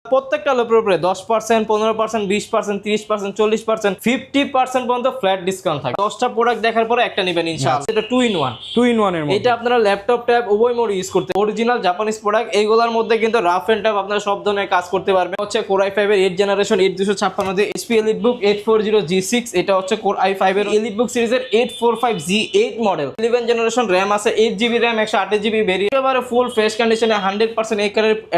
প্রত্যেকটা ল্যাপটপের উপরে 10%, 15%, 20%, 30%, 40%, 50% পর্যন্ত ফ্ল্যাট ডিসকাউন্ট থাকে। 10টা প্রোডাক্ট দেখার পরে একটা নেবেন ইনশাআল্লাহ। এটা 2 in 1 এর মধ্যে এটা আপনারা ল্যাপটপ ট্যাব উভয় মোড ইউজ করতে। অরিজিনাল জাপানিজ প্রোডাক্ট এইগুলোর মধ্যে কিন্তু রাফ এন্ড টাফ আপনারা সব ধরনের কাজ করতে পারবেন। হচ্ছে Core i5 এর 8 জেনারেশন 8256 দিয়ে HP EliteBook 840G6, এটা হচ্ছে Core i5 এর EliteBook সিরিজের 845G8 মডেল। 11 জেনারেশন RAM আছে, 8GB RAM 128GB ভেরিয়েন্ট, একেবারে ফুল ফ্রেশ কন্ডিশনে 100%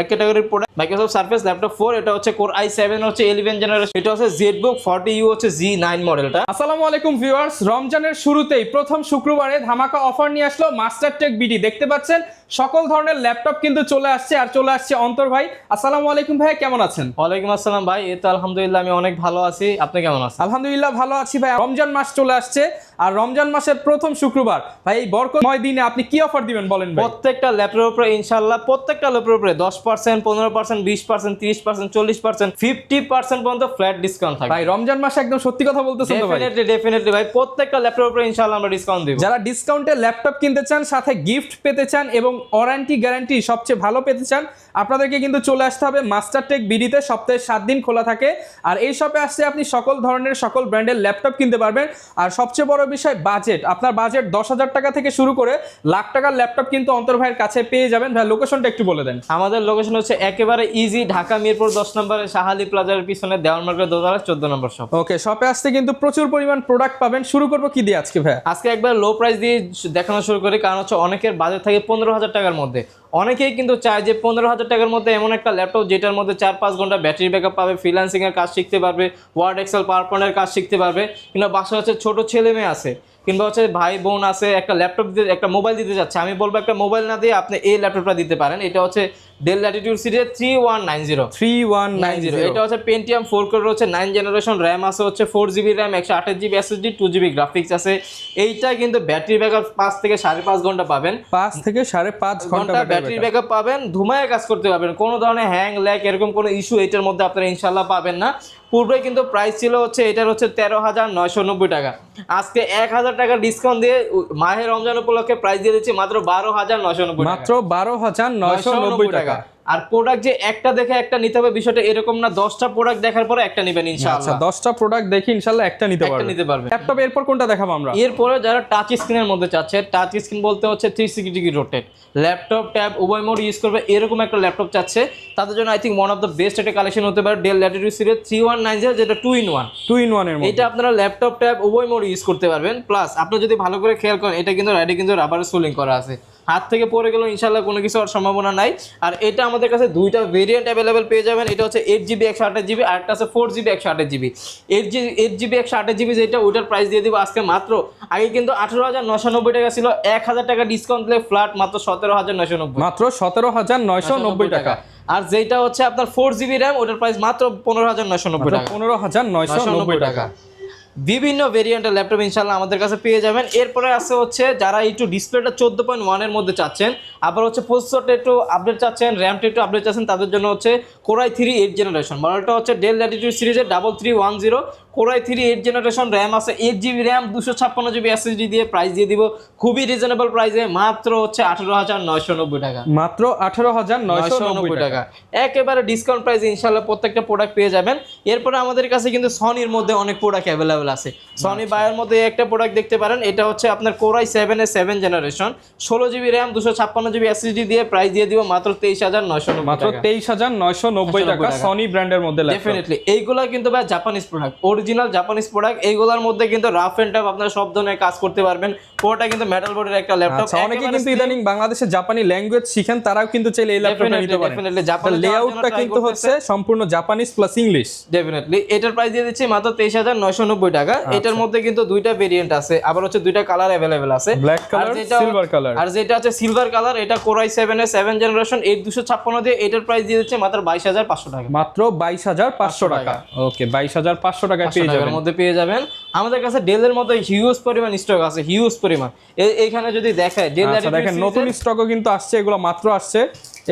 এক ক্যাটাগরির প্রোডাক্ট। মাইক্রোসফট সারফেস ল্যাপটপ 4, এটা হচ্ছে Core i7 হচ্ছে 11 জেনারেশন, এটা হচ্ছে ZBook 40U হচ্ছে G9 মডেলটা। আসসালামু আলাইকুম ভিউয়ার্স, রমজানের শুরুতেই প্রথম শুক্রবারে ধামাকা অফার নিয়ে আসলো মাস্টারটেক বিডি। দেখতে পাচ্ছেন সকল ধরনের ল্যাপটপ কিন্তু চলে আসছে, আর চলে আসছে অন্তর ভাই। আসসালামু আলাইকুম ভাই, কেমন আছেন? ওয়ালাইকুম আসসালাম ভাই, এই তো আলহামদুলিল্লাহ আমি অনেক ভালো আছি, আপনি কেমন আছেন? আলহামদুলিল্লাহ ভালো আছি ভাই। রমজান মাস চলে আসছে, আর রমজান মাসের প্রথম শুক্রবার ভাই, এই বরকতময় দিনে আপনি কি অফার দিবেন বলেন ভাই? প্রত্যেকটা ল্যাপটপের উপরে ইনশাআল্লাহ, প্রত্যেকটা ল্যাপটপের উপরে 10%, 15%, 20%, 30%, 40%, 50% পর্যন্ত ফ্ল্যাট ডিসকাউন্ট থাকে ভাই রমজান মাসে একদম সত্যি কথা বলতেছেন তো ভাই? ডেফিনেটলি ভাই, প্রত্যেকটা ল্যাপটপের উপরে ইনশাআল্লাহ আমরা ডিসকাউন্ট দেব। যারা ডিসকাউন্টে ল্যাপটপ কিনতে চান, সাথে গিফট পেতে চান এবং ওয়ারেন্টি গ্যারান্টি সবচেয়ে ভালো পেতে চান, আপনাদেরকে কিন্তু চলে আসতে হবে মাস্টারটেক বিডিতে। সপ্তাহে 7 দিন খোলা থাকে, আর এই শপে আসলে আপনি সকল ধরনের সকল ব্র্যান্ডের ল্যাপটপ কিনতে পারবেন। আর সবচেয়ে বড় বিষয় বাজেট, আপনার বাজেট 10,000 টাকা থেকে শুরু করে লাখ টাকার ল্যাপটপ কিন্তু অন্তর ভাইয়ের কাছে পেয়ে যাবেন। ভাই লোকেশনটা একটু বলে দেন। আমাদের লোকেশন হচ্ছে একেবারে ইজি, ঢাকা মিরপুর 10 নম্বরে শাহালি প্লাজার পিছনে দেওয়ান মার্কেট দোতলা 14 নম্বর শপ। ওকে, শপে আসতে কিন্তু প্রচুর পরিমাণ প্রোডাক্ট পাবেন। শুরু করবো কি দিয়ে আজকে ভাই? আজকে একবার লো প্রাইস দিয়ে দেখানো শুরু করি, কারণ হচ্ছে অনেকের বাজেট থাকে 15,000 টাকার মধ্যে। অনেকেই কিন্তু চায় যে 15,000 টাকার মধ্যে এমন একটা ল্যাপটপ যেটার মধ্যে 4-5 ঘন্টা ব্যাটারি ব্যাকআপ পাবে, ফ্রিল্যান্সিং এর কাজ শিখতে পারবে, ওয়ার্ড এক্সেল পাওয়ার পয়েন্টের কাজ শিখতে পারবে, কিংবা বাসায় হচ্ছে ছোট ছেলে মেয়ে আছে, কিংবা হচ্ছে ভাই বোন আছে, একটা ল্যাপটপ দিতে, একটা মোবাইল দিতে যাচ্ছে। আমি বলবো একটা মোবাইল না দিয়ে আপনি এই ল্যাপটপটা দিতে পারেন। এটা হচ্ছে ডেল ল্যাটিটিউড সিরিজের 3190। এটা হচ্ছে পেন্টিয়াম 4 কোর হচ্ছে 9 জেনারেশন, র্যাম আছে হচ্ছে 4GB RAM, 128GB SSD, 2GB graphics আছে। এইটা কিন্তু ব্যাটারি ব্যাকআপ 5 থেকে 5.5 ঘন্টা পাবেন। 5 থেকে 5.5 ঘন্টা ব্যাটারি ব্যাকআপ পাবেন, ধুমায় কাজ করতে পারবেন, কোনো ধরনের হ্যাং ল্যাগ এরকম কোনো ইস্যু এটার মধ্যে আপনারা ইনশাল্লাহ পাবেন না। পূর্বে কিন্তু প্রাইস ছিল হচ্ছে এটার হচ্ছে 13,990 টাকা। আজকে 1,000 টাকা ডিসকাউন্ট দিয়ে মাহে রমজান উপলক্ষে প্রাইস দিয়ে দিচ্ছি মাত্র 12,990 টাকা। মাত্র 12,990 টাকা। আর প্রোডাক্ট যে একটা দেখে একটা নিতে হবে বিষয়টা এরকম না, 10টা প্রোডাক্ট দেখার পরে একটা নেবেন ইনশাআল্লাহ। 10টা প্রোডাক্ট দেখি ইনশাআল্লাহ একটা নিতে পারবেন। ল্যাপটপ এরপর কোনটা দেখাবো আমরা? এরপরে যারা টাচ স্ক্রিনের মধ্যে চাচ্ছে, টাচ স্ক্রিন বলতে হচ্ছে 360 ডিগ্রি রোটেট, ল্যাপটপ ট্যাব উভয় মোড ইউজ করবে এরকম একটা ল্যাপটপ চাচ্ছে, তাদের জন্য I think one of the best একটা কালেকশন হতে পারে ডেল ল্যাটিটিউড সিরিজ 3190, যেটা 2 in 1 এর মধ্যে। এটা আপনারা ল্যাপটপ ট্যাব উভয় মোড ইউজ করতে পারবেন। প্লাস আপনি যদি ভালো করে খেয়াল করেন, এটা কিন্তু রাইডে কিন্তু রাবার সোলিং করা আছে, হাত থেকে পড়ে গেলেও ইনশাল্লাহ কোনো কিছু হওয়ার সম্ভাবনা নাই। আর এটা আমাদের কাছে দুইটা ভেরিয়েন্ট অ্যাভেলেবেল পেয়ে যাবেন। এটা হচ্ছে 8GB 128GB, আর একটা আছে 4GB 128GB। 8GB 128GB যেটা, ওইটার প্রাইস দিয়ে দিব আজকে মাত্র, আগে কিন্তু 18,990 টাকা ছিল, 1,000 টাকা ডিসকাউন্ট দিলে ফ্ল্যাট মাত্র 17,990, মাত্র 17,990 টাকা। আর যেটা হচ্ছে আপনার 4GB র্যাম, ওটার প্রাইস মাত্র 15,990 টাকা। 15,990 টাকা। বিভিন্ন ভেরিয়েন্টের ল্যাপটপ ইনশাআল্লাহ আমাদের কাছে পেয়ে যাবেন। এরপরে আছে হচ্ছে যারা একটু ডিসপ্লেটা 14.1 এর মধ্যে চাচ্ছেন, আবার হচ্ছে প্রসেসরটা একটু আপডেট চাচ্ছেন, র্যামটা একটু আপডেট চাচ্ছেন, তাদের জন্য হচ্ছে Core i3 8 জেনারেশন মডেলটা হচ্ছে ডেল ল্যাটিটিউড সিরিজের 3310, Core i3 8 জেনারেশন, র্যাম আছে 8GB র্যাম, 256GB SSD দিয়ে প্রাইস দিয়ে দিব খুবই রিজনেবল প্রাইসে, মাত্র হচ্ছে 18,990 টাকা। মাত্র 18,990 টাকা, একেবারে ডিসকাউন্ট প্রাইসে ইনশাআল্লাহ প্রত্যেকটা প্রোডাক্ট পেয়ে যাবেন। এরপরে আমাদের কাছে কিন্তু সনির মধ্যে অনেক প্রোডাক্ট অ্যাভেলেবেল আছে। সনি বায়ের মধ্যে একটা প্রোডাক্ট দেখতে পারেন, এটা হচ্ছে আপনার Core i7 এর 7 generation, 16GB RAM, 256GB SSD দিয়ে প্রাইস দিয়ে দিব মাত্র 23,990 মাত্র 23,990 টাকা। সনি ব্র্যান্ডের মধ্যে ডেফিনেটলি এইগুলা কিন্তু ভাই Japanese product, original Japanese product. এইগুলোর মধ্যে কিন্তু রাফ এন্ড টাফ আপনারা সব ধরনের কাজ করতে পারবেন। পুরোটা কিন্তু মেটাল বডির একটা ল্যাপটপ। অনেকে কিন্তু ইদানিং বাংলাদেশে জাপানি ল্যাঙ্গুয়েজ শিখেন, তারাও কিন্তু চাইলে এই ল্যাপটপটা নিতে পারেন। জাপানি লেআউটটা কিন্তু হচ্ছে সম্পূর্ণ জাপানিজ প্লাস ইংলিশ। ডেফিনেটলি এটার প্রাইস দিয়ে দিচ্ছি মাত্র 23,990 টাকা। এটার মধ্যে কিন্তু দুইটা ভেরিয়েন্ট আছে, আবার হচ্ছে দুইটা কালার অ্যাভেলেবেল আছে, ব্ল্যাক কালার, সিলভার কালার। আর যেটা হচ্ছে সিলভার কালার, এটা Core i7 এর 7 জেনারেশন 8256 দিয়ে, এটার প্রাইস দিয়ে দিচ্ছে মাত্র 22,500 টাকা। মাত্র 22,500 টাকা। ওকে, 22,500 টাকায় পেয়ে যাবেন। এর মধ্যে পেয়ে যাবেন। আমাদের কাছে ডেলের মধ্যে হিউজ পরিমাণ স্টক আছে, হিউজ পরিমাণ। এইখানে যদি দেখায় ডেল, দেখেন নতুন স্টকও কিন্তু আসছে, এগুলো মাত্র আসছে।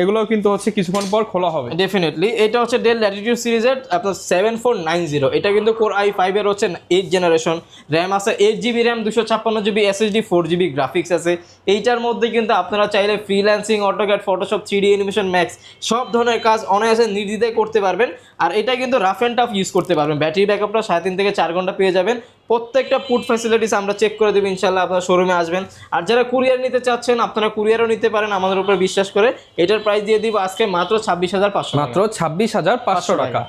এগুলোও কিন্তু হচ্ছে কিছুক্ষণ পর খোলা হবে। ডেফিনেটলি এটা হচ্ছে ডেল ল্যাটিটিউড সিরিজের আপনার 7490, এটা কিন্তু কোর i5 এর হচ্ছে 8 জেনারেশন, র্যাম আছে 8GB RAM, 256GB SSD, 4GB graphics আছে। এইটার মধ্যে কিন্তু আপনারা চাইলে freelancing, AutoCAD, Photoshop, 3D animation, max সব ধরনের কাজ অনায়াসে নির্দ্বিধায় করতে পারবেন। আর এটা কিন্তু রাফ অ্যান্ড টাফ ইউজ করতে পারবেন। ব্যাটারি ব্যাকআপটা 3.5 থেকে 4 ঘন্টা পেয়ে যাবেন। প্রত্যেকটা পুট ফ্যাসিলিটিস আমরা চেক করে দেবো ইনশাল্লাহ, আপনার শোরুমে আসবেন। আর যারা কুরিয়ার নিতে চাচ্ছেন আপনারা কুরিয়ারও নিতে পারেন আমাদের উপর বিশ্বাস করে। এটার প্রাইস দিয়ে দিব আজকে মাত্র 26,500, মাত্র 26,500 টাকা।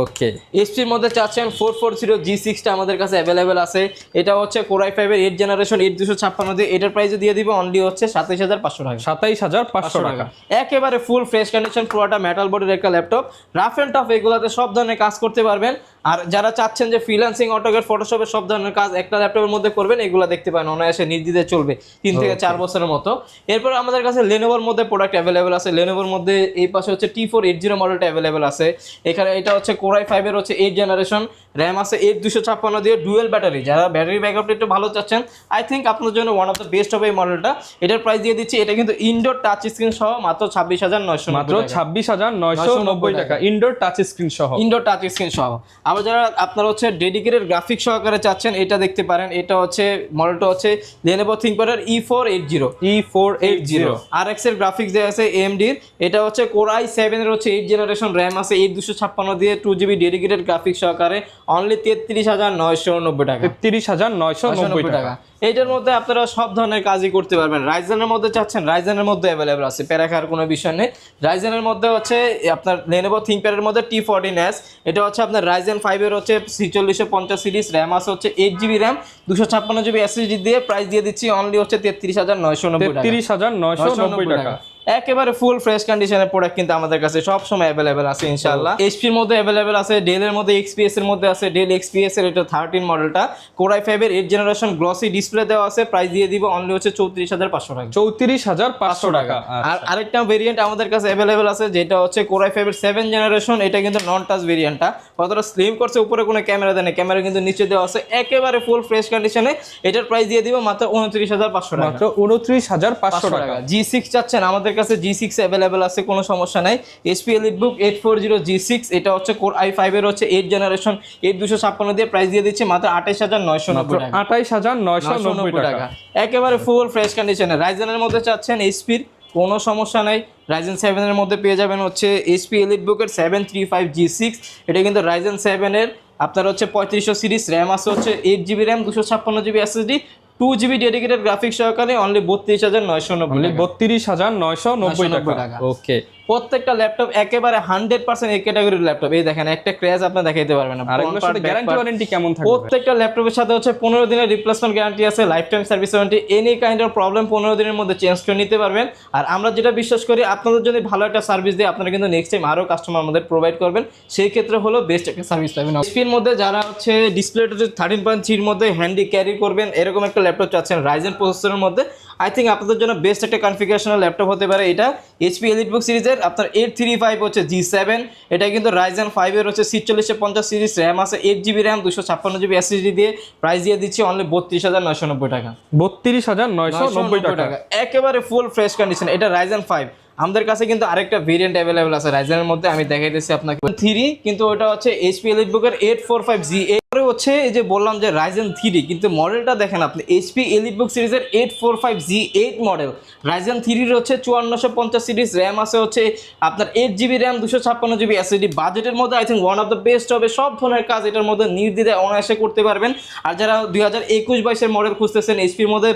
ওকে, এসপির মধ্যে চাচ্ছেন 440 G6টা আমাদের কাছে অ্যাভেলেবেল আছে। এটা হচ্ছে কোর i5 এর 8 জেনারেশন 8256 দিয়ে, এটার প্রাইসে দিয়ে দিব অনলি হচ্ছে 27,500 টাকা। 27,500 টাকা। একেবারে ফুল ফ্রেশ কন্ডিশন, পুরোটা মেটাল বডির একটা ল্যাপটপ, রাফ এন্ড টাফ এগুলাতে সব ধরনের কাজ করতে পারবেন। আর যারা চাচ্ছেন যে ফ্রিল্যান্সিং, অটোক্যাড, ফটোশপের সব ধরনের কাজ একটা ল্যাপটপের মধ্যে করবেন, এগুলো দেখতে পারেন অনায়াসে নির্দ্বিধায় চলবে 3 থেকে 4 বছরের মতো। এরপর আমাদের কাছে লেনোভোর মধ্যে প্রোডাক্ট অ্যাভেলেবেল আছে। লেনোভোর মধ্যে এই পাশে হচ্ছে T480 মডেলটা অ্যাভেলেবেল আছে। এখানে এটা হচ্ছে কোর i5 এর হচ্ছে 8 জেনারেশন, র্যাম আছে 8256 দিয়ে, ডুয়েল ব্যাটারি। যারা ব্যাটারি ব্যাকআপটা একটু ভালো চাচ্ছেন, আই থিঙ্ক আপনাদের জন্য ওয়ান অফ দ্য বেস্ট হবে এই মডেলটা। এটার প্রাইস দিয়ে দিচ্ছি, এটা কিন্তু ইনডোর টাচ স্ক্রিন সহ মাত্র 26,990, মাত্র 26,990 টাকা, ইনডোর টাচ স্ক্রিন সহ। ইনডোর টাচ স্ক্রিন সহ। আবার যারা আপনারা হচ্ছে ডেডিকেটেড গ্রাফিক সহকারে চাচ্ছেন, এটা দেখতে পারেন। এটা হচ্ছে মডেলটা হচ্ছে Lenovo ThinkPad E480 RX এর গ্রাফিক্স দেওয়া আছে AMD এর। এটা হচ্ছে কোর i7 এর হচ্ছে 8 জেনারেশন, র্যাম আছে 8256 দিয়ে, 2GB ডেডিকেটেড গ্রাফিক্স সহকারে অনলি 33,990 টাকা। 33,990 টাকা। এইটার মধ্যে আপনারা সব ধরনের কাজই করতে পারবেন। রাইজেনের মধ্যে চাচ্ছেন, রাইজেনের মধ্যে অ্যাভেলেবল আছে, প্যারা খাওয়ার কোনো বিষয় নেই। রাইজেনের মধ্যে হচ্ছে আপনার Lenovo ThinkPad এর মধ্যে T14S, এটা হচ্ছে আপনার Ryzen 5 এর হচ্ছে 4650 সিরিজ, র্যাম আছে হচ্ছে 8GB র্যাম, 256GB SSD দিয়ে, প্রাইস দিয়ে দিচ্ছি অনলি হচ্ছে 33,990 টাকা। 33,990 টাকা। একেবারে ফুল ফ্রেশ কন্ডিশনের প্রোডাক্ট কিন্তু আমাদের কাছে সব সময় অ্যাভেলেবেল আছে ইনশাআল্লাহ। এইচপির মধ্যে অ্যাভেলেবেল আছে, ডেলের মধ্যে XPS এর মধ্যে আছে। ডেল XPS এর এটা 13 মডেলটা, কোর i5 এর 8 জেনারেশন, গ্লসি ডিসপ্লে দেওয়া আছে। প্রাইস দিয়ে দিব অনলি হচ্ছে 34,500 টাকা। 34,500 টাকা। আর আরেকটা ভেরিয়েন্ট আমাদের কাছে অ্যাভেলেবেল আছে, যেটা হচ্ছে কোর i5 এর 7 জেনারেশন। এটা কিন্তু নন টাচ ভেরিয়েন্টটা, কতটা স্লিম করছে, উপরে কোনো ক্যামেরা দেয় না, ক্যামেরা কিন্তু নিচে দেওয়া আছে, একেবারে ফুল ফ্রেশ কন্ডিশনে। এটার প্রাইস দিয়ে দিব মাত্র 29,500 টাকা। মাত্র 29,500 টাকা। G6 চাচ্ছেন, আমাদের কাছে G6 অ্যাভেলেবেল আছে, কোনো সমস্যা নাই। HP EliteBook 840 G6, এটা হচ্ছে কোর i5 এর হচ্ছে 8 জেনারেশন, 8256 দিয়ে, প্রাইস দিয়ে দিচ্ছি মাত্র 28,990 টাকা। 28,990 টাকা। একেবারে ফুল ফ্রেশ কন্ডিশনে। রাইজেনের মধ্যে চাচ্ছেন HP-র, কোনো সমস্যা নাই। Ryzen 7 এর মধ্যে পেয়ে যাবেন হচ্ছে HP EliteBook এর 735 G6, এটা কিন্তু Ryzen 7 এর আপনার হচ্ছে 3500 সিরিজ, র্যাম আছে হচ্ছে 8GB RAM, 256GB SSD, 2GB dedicated graphics সহকারে অনলি 32,990 টাকা। ওকে, প্রত্যেকটা ল্যাপটপ একেবারে 100% এই ক্যাটাগরির ল্যাপটপ। এই দেখেন একটা ক্র্যাশ আপনি দেখাইতে পারবেন না। আর এগুলোর সাথে গ্যারান্টি ওয়ারেন্টি কেমন থাকবে? প্রত্যেকটা ল্যাপটপের সাথে হচ্ছে 15 দিনের রিপ্লেসমেন্ট গ্যারান্টি আছে, life time service warranty. Any kind of problem 15 দিনের মধ্যে চেঞ্জ করে নিতে পারবেন। আর আমরা যেটা বিশ্বাস করি, আপনাদের যদি ভালো একটা সার্ভিস দেয়, আপনারা কিন্তু নেক্সট টাইম আরও কাস্টমার আমাদের প্রোভাইড করবেন, সেই ক্ষেত্রে হলো বেস্ট একটা সার্ভিস পাবেন। এসপির মধ্যে যারা হচ্ছে ডিসপ্লেটা 13.3 এর মধ্যে হ্যান্ডি ক্যারি করবেন, এরকম একটা ল্যাপটপ চাচ্ছেন রাইজেন প্রসেসরের মধ্যে, আই থিঙ্ক আপনাদের জন্য বেস্ট একটা কনফিগারেশনাল ল্যাপটপ হতে পারে এটা। HP EliteBook সিরিজের আপনার 835 হচ্ছে G7, এটা কিন্তু Ryzen 5 এর হচ্ছে 4650 সিরিজ, র্যাম আছে 8GB র্যাম, 256GB SSD দিয়ে, প্রাইস দিয়ে দিচ্ছি অনলি 32,990 টাকা। 32,990 টাকা। একেবারে ফুল ফ্রেশ কন্ডিশন। এটা Ryzen 5। আমাদের কাছে কিন্তু আরেকটা ভেরিয়েন্ট অ্যাভেলেবেল আছে রাইজেনের মধ্যে, আমি দেখাইতেছি আপনাকে 3, কিন্তু ওটা হচ্ছে HP EliteBook এর 845G। এরপরে হচ্ছে এই যে বললাম যে Ryzen 3, কিন্তু মডেলটা দেখেন আপনি, HP EliteBook সিরিজের 845G8 মডেল, Ryzen 3 এর হচ্ছে 5450 সিরিজ, র্যাম আছে হচ্ছে আপনার 8GB র্যাম, 256GB SSD। বাজেটের মধ্যে I think one of the best হবে। সব ধরনের কাজ এটার মধ্যে নির্দ্বিধায় অনায়াসে করতে পারবেন। আর যারা 2021-22 মডেল খুঁজতেছেন HP-র মধ্যে,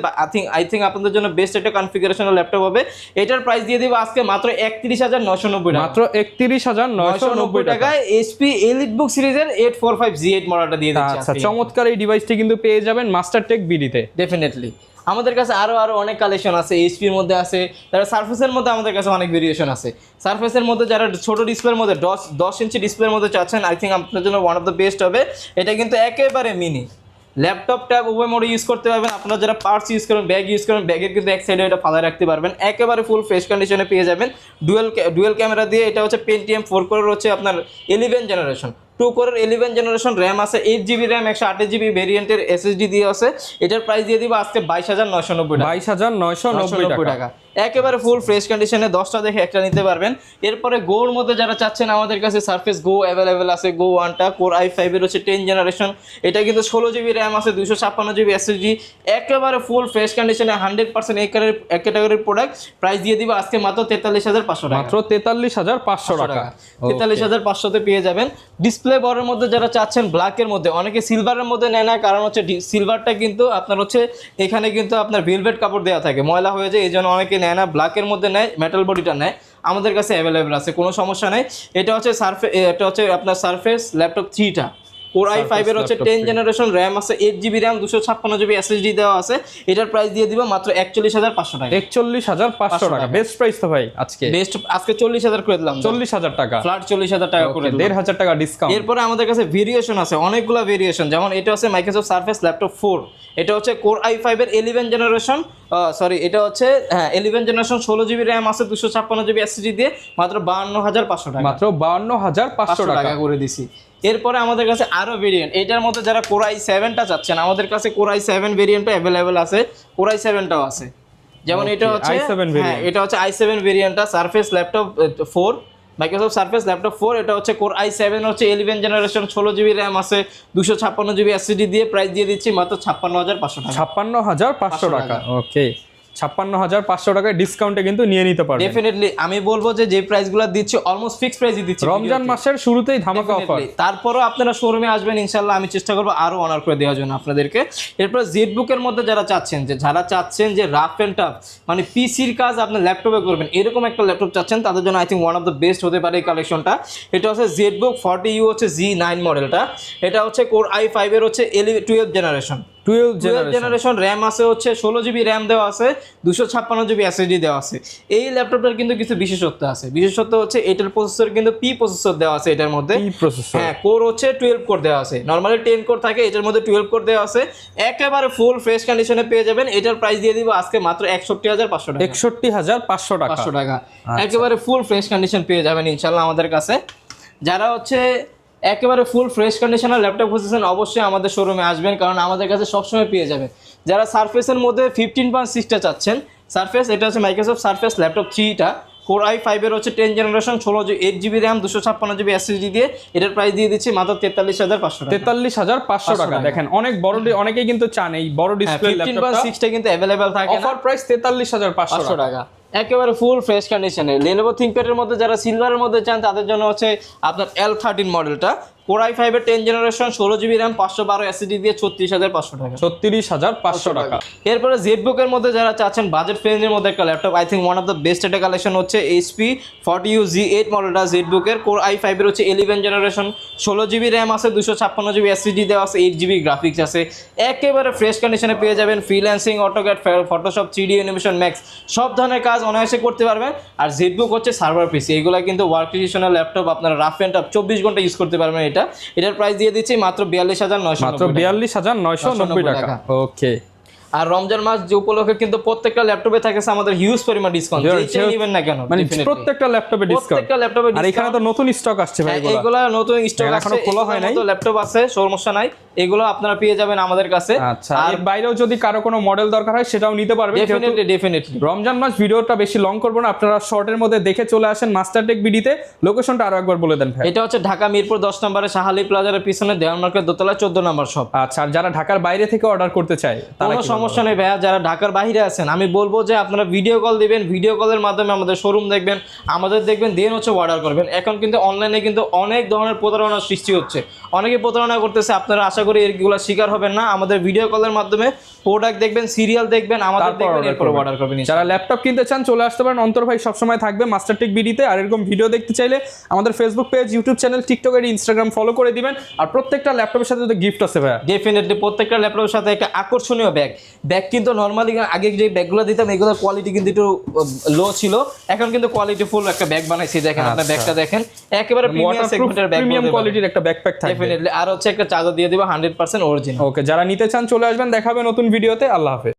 আই থিঙ্ক আপনাদের জন্য বেস্ট একটা কনফিগারেশনাল ল্যাপটপ হবে। এটার প্রাইস দিয়ে দিব আজকে মাত্র 31,990 টাকা। মাত্র 31,990 টাকায় HP EliteBook সিরিজের 845G8 মডেলটা দিয়ে দিচ্ছি। আচ্ছা, চমৎকার এই ডিভাইসটি কিন্তু পেয়ে যাবেন মাস্টারটেক বিডিতে। ডেফিনেটলি আমাদের কাছে আরো অনেক কালেকশন আছে। HP-র মধ্যে আছে, তারা সারফেসের মধ্যে আমাদের কাছে অনেক ভেরিয়েশন আছে। সারফেসের মধ্যে যারা ছোট ডিসপ্লের মধ্যে 10 ইঞ্চি ডিসপ্লের মধ্যে চাচ্ছেন, আই থিঙ্ক আপনাদের জন্য ওয়ান অফ দ্য বেস্ট হবে। এটা কিন্তু একেবারে মিনি ল্যাপটপ, ট্যাব উভয় মোডে ইউজ করতে পারবেন। আপনারা যারা পার্টস ইউজ করেন, ব্যাগ ইউজ করেন, ব্যাগের কিন্তু এক সাইডে এটা ফালায় রাখতে পারবেন। একেবারে ফুল ফ্রেশ কন্ডিশনে পেয়ে যাবেন। ডুয়েল ক্যামেরা দিয়ে, এটা হচ্ছে Pentium 4 কোরের হচ্ছে আপনার 11 জেনারেশন, 2 কোরের 11 জেনারেশন, র্যাম আছে 8GB র্যাম, 128GB ভেরিয়েন্টের SSD দিয়ে আছে। এটার প্রাইস দিয়ে দিব আজকে 22,990 টাকা। 22,990 টাকা। একেবারে ফুল ফ্রেশ কন্ডিশনে 10টা দেখে একটা নিতে পারবেন। এরপরে গোর মধ্যে যারা চাচ্ছেন আমাদের কাছে সারফেস গো অ্যাভেলেবেল আছে। গো 1টা কোর i5 এর হচ্ছে 10 জেনারেশন, এটা কিন্তু 16GB র্যাম আছে, 256GB SSD, একেবারে ফুল ফ্রেশ কন্ডিশনে 100% এক ক্যাটাগরির প্রোডাক্ট। প্রাইস দিয়ে দিব আজকে মাত্র 43,500 টাকা, মাত্র 43,500 টাকা। 43,500 তে পেয়ে যাবেন। ডিসপ্লে বড়ের মধ্যে যারা চাচ্ছেন ব্ল্যাকের মধ্যে, অনেকে সিলভারের মধ্যে নেয় না, কারণ হচ্ছে সিলভারটা কিন্তু আপনার হচ্ছে এখানে কিন্তু আপনার ভেলভেট কাপড় দেওয়া থাকে, ময়লা হয়ে যায়, এই জন্য অনেকে নেয় না, ব্ল্যাকের মধ্যে নেয়, মেটাল বডিটা নেয়। আমাদের কাছে অ্যাভেলেবেল আছে, কোনো সমস্যা নেই। এটা হচ্ছে এটা হচ্ছে আপনার সারফেস ল্যাপটপ 3টা কোর i5 এর হচ্ছে 10 জেনারেশন, র্যাম আছে 8GB র্যাম, 256GB SSD দেওয়া আছে। এটার প্রাইস দিয়ে দিব মাত্র 41,500 টাকা। 41,500 টাকা, বেস্ট প্রাইস তো ভাই আজকে। বেস্ট আজকে 40,000 করে দিলাম, 40,000 টাকা, ফ্ল্যাট 40,000 টাকা করে দিলাম, 1,500 টাকা ডিসকাউন্ট। এরপরে আমাদের কাছে ভেরিয়েশন আছে, অনেকগুলো ভেরিয়েশন। যেমন এটা হচ্ছে মাইক্রোসফট সারফেস ল্যাপটপ 4, এটা হচ্ছে কোর i5 এর 11 জেনারেশন, সরি এটা হচ্ছে 11 জেনারেশন, 16GB র্যাম আছে, 256GB SSD দিয়ে মাত্র 52,500 টাকা, মাত্র 52,500 টাকা করে দিছি। এরপরে আমাদের কাছে আরো ভেরিয়েন্ট, এটার মধ্যে যারা কোর i7টা চাচ্ছেন আমাদের কাছে কোর i7 ভেরিয়েন্টটা অ্যাভেলেবেল আছে, কোর i7টাও আছে। যেমন এটা হচ্ছে এটা হচ্ছে i7 ভেরিয়েন্টটা surface laptop 4, Microsoft surface laptop 4, এটা হচ্ছে কোর i7 হচ্ছে 11 জেনারেশন, 16GB র্যাম আছে, 256GB SSD দিয়ে প্রাইস দিয়ে দিচ্ছি মাত্র 56,500 টাকা। 56,500 টাকা, ওকে। 56,500 টাকায় ডিসকাউন্টে কিন্তু নিয়ে নিতে পারবেন। ডেফিনেটলি আমি বলবো যে প্রাইসগুলো দিচ্ছি অলমোস্ট ফিক্সড প্রাইসই দিচ্ছি, রমজান মাসের শুরুতেই ধামাকা অফার। তারপরও আপনারা শোরুমে আসবেন, ইনশাআল্লাহ আমি চেষ্টা করবো আরো অনার করে দেওয়ার জন্য আপনাদেরকে। এরপর জেটবুকের মধ্যে যারা চাচ্ছেন যে রাফ এন্ড টাফ মানে পিসির কাজ আপনি ল্যাপটপে করবেন, এরকম একটা ল্যাপটপ চাচ্ছেন, তাদের জন্য I think one of the best হতে পারে এই কালেকশনটা। এটা হচ্ছে জেটবুক 40U হচ্ছে G9 মডেলটা, এটা হচ্ছে কোর i5 এর হচ্ছে 12 জেনারেশন, 12 জেনারেশন, র্যাম আছে হচ্ছে 16GB র্যাম দেওয়া আছে, 256GB SSD দেওয়া আছে। এই ল্যাপটপটার কিন্তু কিছু বিশেষত্ব আছে, বিশেষত্ব হচ্ছে এটার প্রসেসর কিন্তু পি প্রসেসর দেওয়া আছে এটার মধ্যে, হ্যাঁ কোর হচ্ছে 12 কোর দেওয়া আছে, নরমালি 10 কোর থাকে, এটার মধ্যে 12 কোর দেওয়া আছে, একেবারে ফুল ফ্রেশ কন্ডিশনে পেয়ে যাবেন। এটার প্রাইস দিয়ে দিব আজকে মাত্র 61,500 টাকা, 61,500 টাকা, একেবারে ফুল ফ্রেশ কন্ডিশন পেয়ে যাবেন ইনশাআল্লাহ আমাদের কাছে। যারা হচ্ছে একেবারে ফুল ফ্রেশ কন্ডিশনার ল্যাপটপ খুঁজছেন অবশ্যই আমাদের শোরুমে আসবেন, কারণ আমাদের কাছে সবসময় পেয়ে যাবেন। যারা সারফেসের মধ্যে 15.6টা চাচ্ছেন, সারফেস এটা হচ্ছে মাইক্রোসফট সারফেস ল্যাপটপ 3টা কোর i5 এর হচ্ছে 10 generation, 8GB RAM, 256GB SSD দিয়ে এটার প্রাইস দিয়ে দিচ্ছি মাত্র 43,500 টাকা। 43,500 টাকা। দেখেন অনেক বড়, অনেকেই কিন্তু চান এই বড় ডিসপ্লে ল্যাপটপটা, 15.6টা কিন্তু अवेलेबल থাকে না, অফার প্রাইস 43,500 টাকা, একেবারে ফুল ফ্রেশ কন্ডিশনে। Lenovo ThinkPad এর মধ্যে যারা সিলভারের মধ্যে চান তাদের জন্য হচ্ছে আপনার L13 মডেলটা, কোর i5 এর 10 জেনারেশন, 16GB র্যাম, 512 SSD দিয়ে 36,500 টাকা, 36,500 টাকা। এরপরে জেটবুকের মধ্যে যারা চাচ্ছেন বাজেট ফ্রেন্ডের মধ্যে একটা laptop, I think one of the best একটা কালেকশন হচ্ছে HP 40U G8 মডেলটা জেটবুকের, কোর i5 এর হচ্ছে 11 জেনারেশন, 16GB র্যাম আছে, 256GB SSD দেওয়া আছে, 8GB গ্রাফিক্স আছে, একেবারে ফ্রেশ কন্ডিশনে পেয়ে যাবেন। Freelancing, AutoCAD, Photoshop, 3D animation, max সব ধরনের কাজ অনায়াসে করতে পারবেন। আর জেটবুক হচ্ছে সার্ভার পিসি, এগুলো কিন্তু ওয়ার্ক স্টেশনের ল্যাপটপ, আপনারা রাফ এন্ড টাফ 24 ঘন্টা ইউজ করতে পারবেন। এটার প্রাইস দিয়ে দিচ্ছি মাত্র 42,990 টাকা, ওকে। আর রমজান মাস যে উপলক্ষে কিন্তু প্রত্যেকটা ল্যাপটপে থাকেছে আমাদের হিউজ পরিমাণ ডিসকাউন্ট, যেই নেবেন না কেন মানে প্রত্যেকটা ল্যাপটপে ডিসকাউন্ট, আর এখানে তো নতুন স্টক আসছে ভাই, এগুলা নতুন স্টক আছে, এখনো খোলা হয় নাই, তো ল্যাপটপ আছে, সমস্যা নাই, এগুলো আপনারা পেয়ে যাবেন আমাদের কাছে। আচ্ছা, আর বাইরেও যদি কারো কোনো মডেল দরকার হয় সেটাও নিতে পারবেন। ডেফিনেটলি রমজান মাস ভিডিওটা বেশি লং করব না, আপনারা শর্টের মধ্যে দেখে চলে আসেন মাস্টারটেক বিডিতে। লোকেশনটা আরো একবার বলে দেন ভাই। এটা হচ্ছে ঢাকা মিরপুর 10 নম্বরে শাহালি প্লাজার পিছনে দেওয়ান মার্কেট দোতলা 14 নম্বর শপ। আচ্ছা, আর যারা ঢাকার বাইরে থেকে অর্ডার করতে চায় কোনো সমস্যা নেই ভাইয়া, যারা ঢাকার বাইরে আছেন আমি বলবো যে আপনারা ভিডিও কল দিবেন, ভিডিও কলের মাধ্যমে আমাদের শোরুম দেখবেন, আমাদের দেখবেন, দেন হচ্ছে অর্ডার করবেন। এখন কিন্তু অনলাইনে কিন্তু অনেক ধরনের প্রতারণার সৃষ্টি হচ্ছে, অনেকে প্রতারণা করতেছে, আপনারা আশা করি এগুলো শিকার হবেন না। আমাদের ভিডিও কলের মাধ্যমে প্রোডাক্ট দেখবেন, সিরিয়াল দেখবেন, আমাদের দেখবেন, এরপর অর্ডার করবেন। যারা ল্যাপটপ কিনতে চান চলে আসতে পারেন, অন্তর ভাই সবসময় থাকবে মাস্টারটেক বিডিতে। আর এরকম ভিডিও দেখতে চাইলে আমাদের Facebook page, YouTube channel, TikTok আর ইনস্টাগ্রাম ফলো করে দিবেন। আর প্রত্যেকটা ল্যাপটপের সাথে তো গিফট আছে ভাইয়া, ডেফিনেটলি প্রত্যেকটা ল্যাপটপের সাথে একটা আকর্ষণীয় ব্যাগ কিন্তু নরমালি আগে যে ব্যাগগুলো দিতাম এগুলোর কোয়ালিটি কিন্তু একটু লো ছিল, এখন কিন্তু কোয়ালিটি ফুল একটা ব্যাগ বানাইছি। দেখেন আপনার ব্যাগটা দেখেন, একেবারে প্রিমিয়াম সেগমেন্টের ব্যাগ, প্রিমিয়াম কোয়ালিটির একটা ব্যাকপ্যাক থাকবে ডেফিনেটলি। আর হচ্ছে একটা চার্জার দিয়ে দিব 100% অরিজিনাল। ওকে, যারা নিতে চান চলে আসবেন, দেখাবে নতুন ভিডিওতে। আল্লাহ হাফেজ।